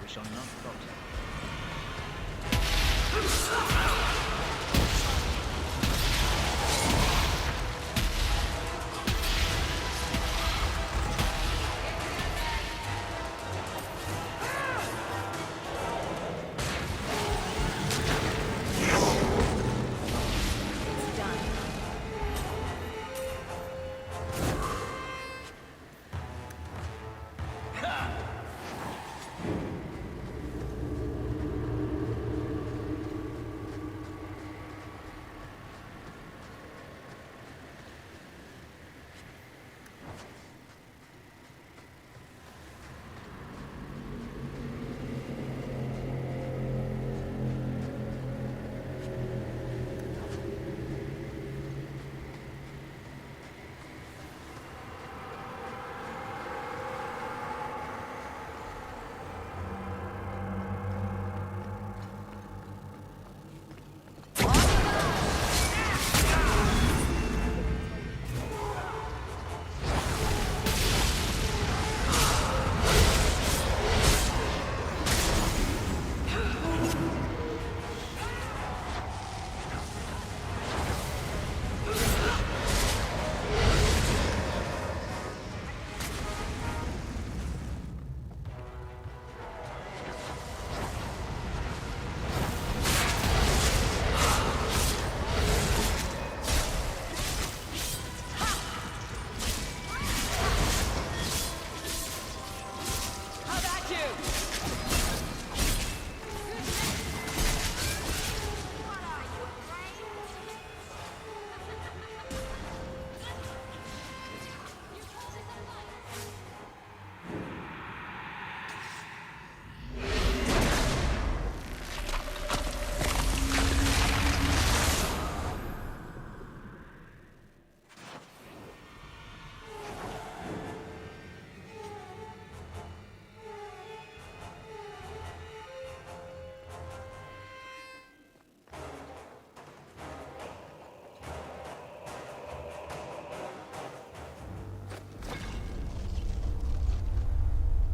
We shall not falter.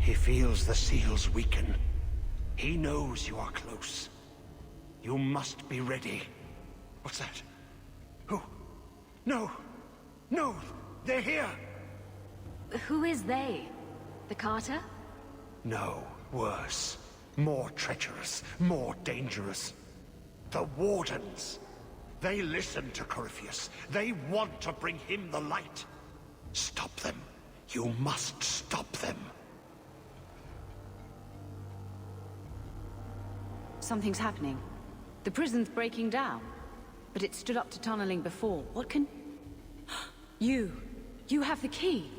He feels the seals weaken. He knows you are close. You must be ready. What's that? Who? No! No! They're here! Who is they? The Carter? No, worse. More treacherous, more dangerous. The Wardens. They listen to Corypheus. They want to bring him the light. Stop them. You must stop them. Something's happening. The prison's breaking down. But it stood up to tunneling before. What can... You have the key.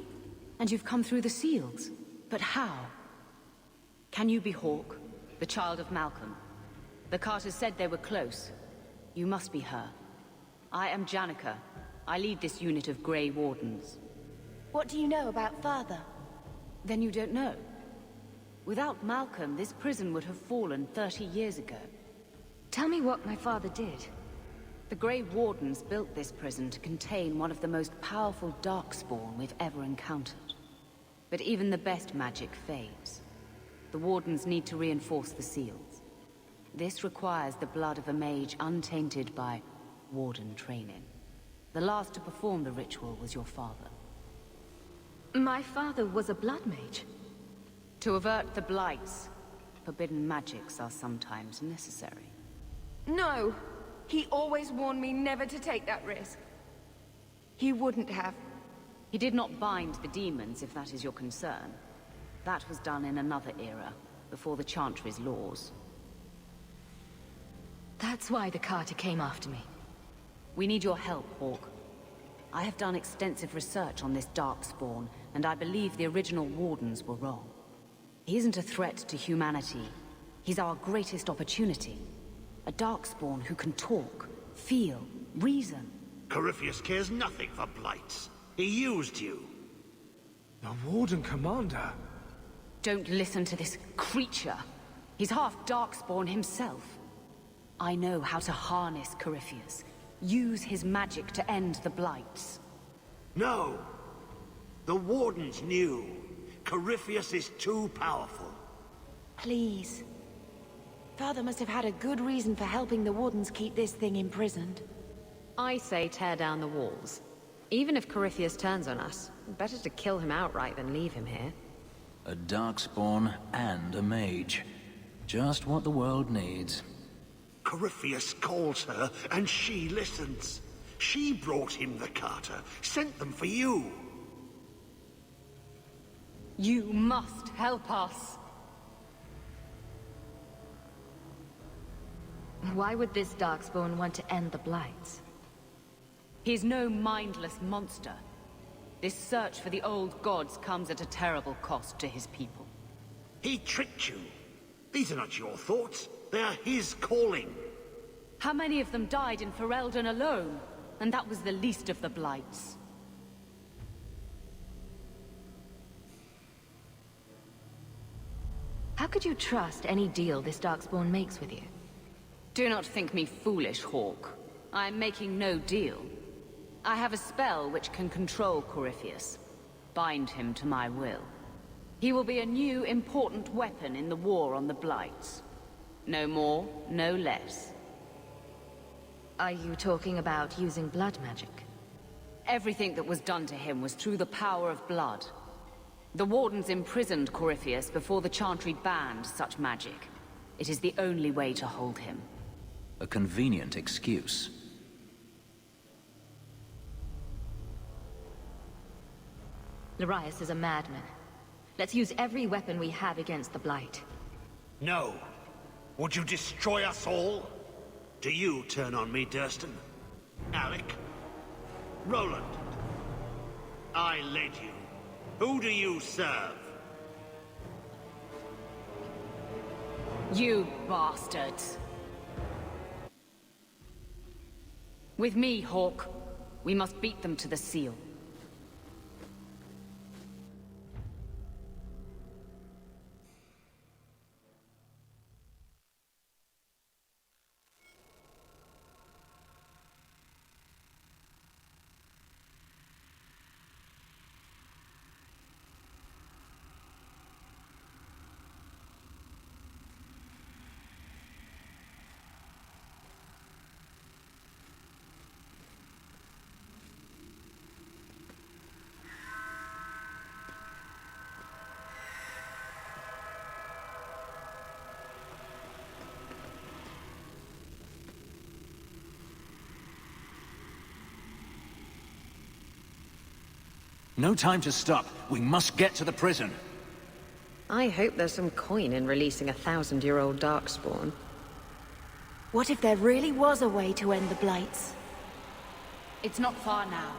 And you've come through the seals. But how? Can you be Hawke, the child of Malcolm? The Carters said they were close. You must be her. I am Janica. I lead this unit of Grey Wardens. What do you know about Father? Then you don't know. Without Malcolm, this prison would have fallen 30 years ago. Tell me what my father did. The Grey Wardens built this prison to contain one of the most powerful Darkspawn we've ever encountered. But even the best magic fades. The Wardens need to reinforce the seals. This requires the blood of a mage untainted by Warden training. The last to perform the ritual was your father. My father was a blood mage. To avert the blights, forbidden magics are sometimes necessary. No! He always warned me never to take that risk. He wouldn't have. He did not bind the demons, if that is your concern. That was done in another era, before the Chantry's laws. That's why the Carter came after me. We need your help, Hawke. I have done extensive research on this Darkspawn, and I believe the original Wardens were wrong. He isn't a threat to humanity. He's our greatest opportunity. A Darkspawn who can talk, feel, reason. Corypheus cares nothing for blights. He used you. The Warden Commander? Don't listen to this creature. He's half Darkspawn himself. I know how to harness Corypheus. Use his magic to end the blights. No. The Wardens knew. Corypheus is too powerful. Please. Father must have had a good reason for helping the Wardens keep this thing imprisoned. I say tear down the walls. Even if Corypheus turns on us, better to kill him outright than leave him here. A Darkspawn and a mage. Just what the world needs. Corypheus calls her, and she listens. She brought him the Carter, sent them for you. You must help us. Why would this Darkspawn want to end the Blights? He's no mindless monster. This search for the old gods comes at a terrible cost to his people. He tricked you. These are not your thoughts. They are his calling. How many of them died in Ferelden alone? And that was the least of the blights. How could you trust any deal this Darkspawn makes with you? Do not think me foolish, Hawke. I am making no deal. I have a spell which can control Corypheus. Bind him to my will. He will be a new, important weapon in the war on the Blights. No more, no less. Are you talking about using blood magic? Everything that was done to him was through the power of blood. The Wardens imprisoned Corypheus before the Chantry banned such magic. It is the only way to hold him. A convenient excuse. Larius is a madman. Let's use every weapon we have against the Blight. No. Would you destroy us all? Do you turn on me, Durston? Alec? Roland? I led you. Who do you serve? You bastards. With me, Hawke. We must beat them to the seal. No time to stop. We must get to the prison. I hope there's some coin in releasing a 1,000-year-old Darkspawn. What if there really was a way to end the Blights? It's not far now.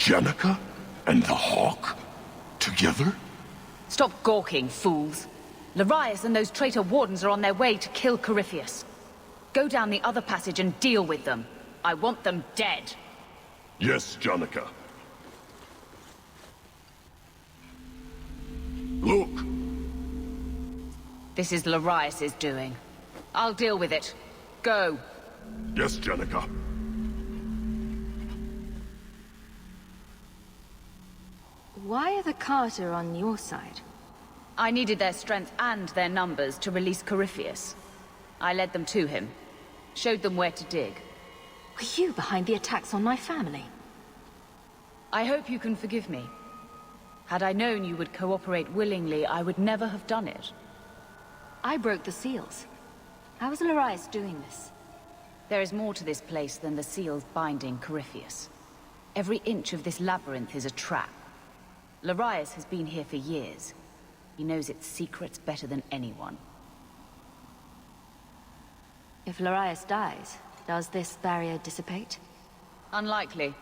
Jenica and the Hawke? Together? Stop gawking, fools. Larius and those traitor Wardens are on their way to kill Corypheus. Go down the other passage and deal with them. I want them dead. Yes, Jenica. Look! This is Larius's doing. I'll deal with it. Go. Yes, Jenica. Why are the Carter on your side? I needed their strength and their numbers to release Corypheus. I led them to him. Showed them where to dig. Were you behind the attacks on my family? I hope you can forgive me. Had I known you would cooperate willingly, I would never have done it. I broke the seals. How is Larius doing this? There is more to this place than the seals binding Corypheus. Every inch of this labyrinth is a trap. Larius has been here for years. He knows its secrets better than anyone. If Larius dies, does this barrier dissipate? Unlikely.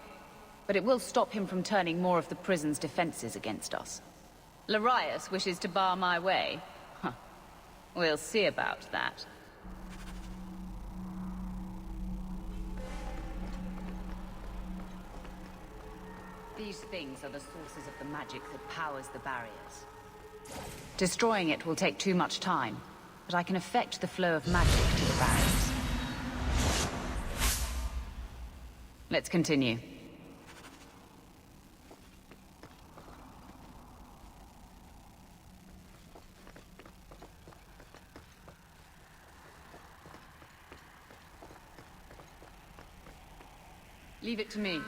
But it will stop him from turning more of the prison's defenses against us. Larius wishes to bar my way. Huh. We'll see about that. These things are the sources of the magic that powers the barriers. Destroying it will take too much time, but I can affect the flow of magic to the barriers. Let's continue. Leave it to me.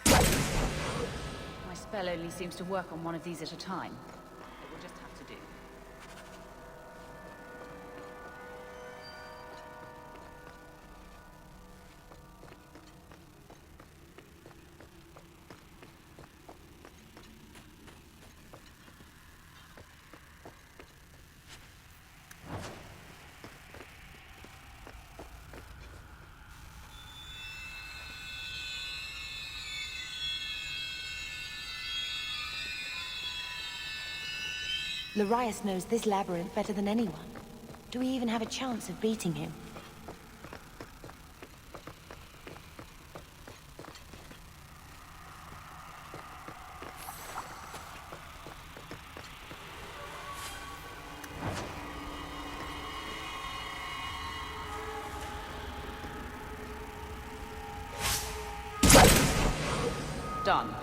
My spell only seems to work on one of these at a time. It will just have to do. Larius knows this labyrinth better than anyone. Do we even have a chance of beating him? Done.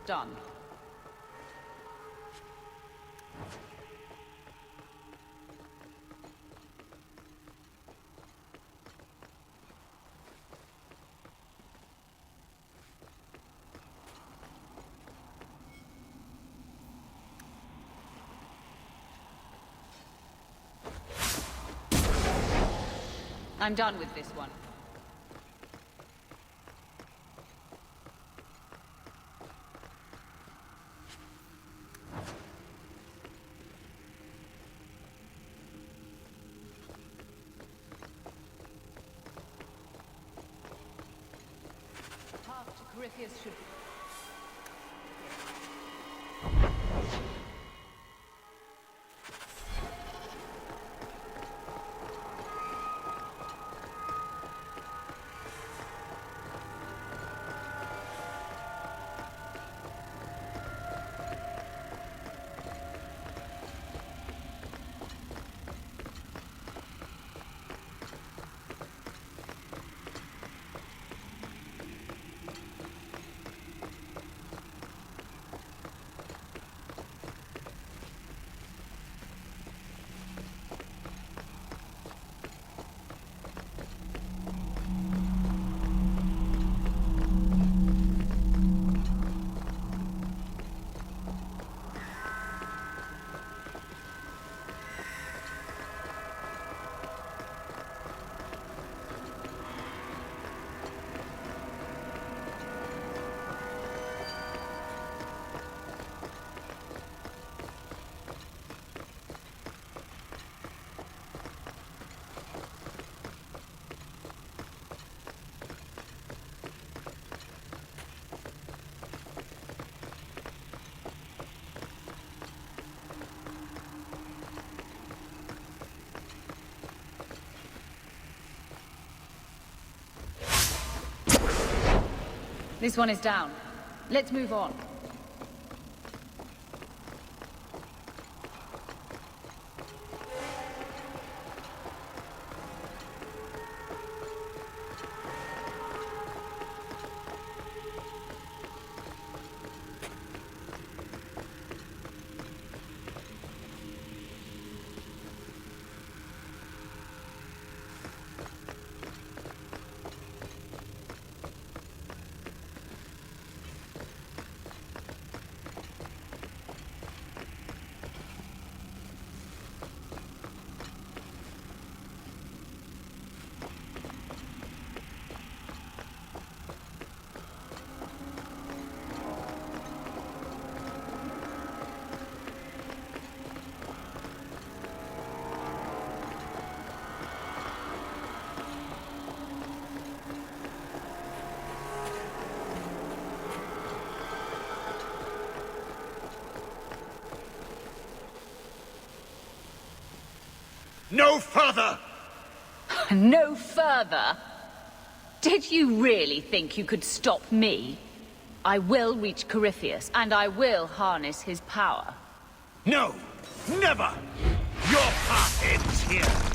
Done. I'm done with this one. Path to Corypheus should be... This one is down. Let's move on. No further! No further? Did you really think you could stop me? I will reach Corypheus, and I will harness his power. No! Never! Your path ends here!